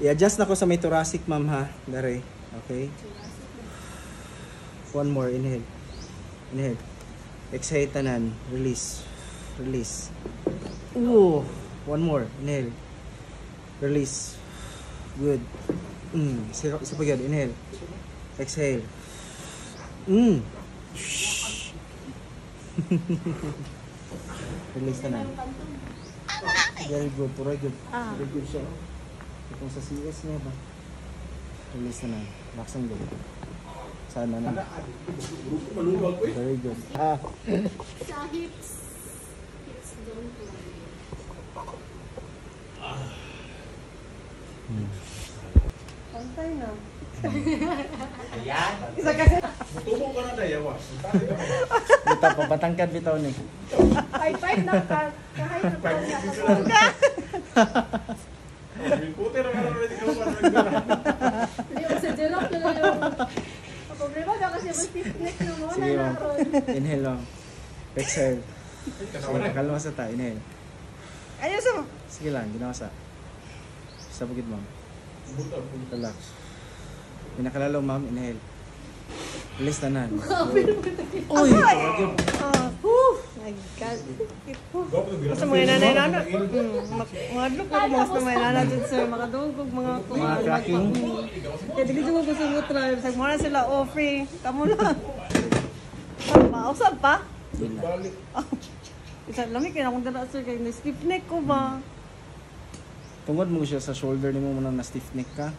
I-adjust na ko sa may thoracic, ma'am, ha? Dari. Okay? One more. Inhale. Inhale. Exhale, tanan. Release. Release. Ooh. One more. Inhale. Release. Good. Isa pa yun. Inhale. Exhale. Release tanan. Very good. Very good. Very good siya. Itong sa CS niya ba? Release na na. Relax ang good. Sana na. Very good. Sa hips. Hips don't lie. Pantay na. Ayan. Isa kasi. Tubong ka na tayo. Bitaw pa. Batangkad bitaw ni. High five na ka. Kahit na pa niya. Puti na ka na rin ikaw pa. Hindi ko sa jelok na yung... Ang problema na kasi may stiff-neck na mo Sige, na ma'am. naroon. Inhale lang. Exhale. Sige, kalma sa ta. Inhale. Ayun sa mo. Sige lang. Ginawa sa. Sa bukid, ma'am. Relax. Pinakalalo, ma'am. Inhale. Release na nan. Uy! My God. Basta mga nanay-nana. Madlok ako mga sa mga nana dyan sir. Makadungkog mga Mga cracking. Kaya dito ko gusto mo try. Sabi mo na sila free. Kamu lang. Usap pa? Yun na. Isa lamig kaya akong dala sir. Kaya na stiff neck ko ba? Tungod mo siya sa shoulder ni mo na stiff neck ka.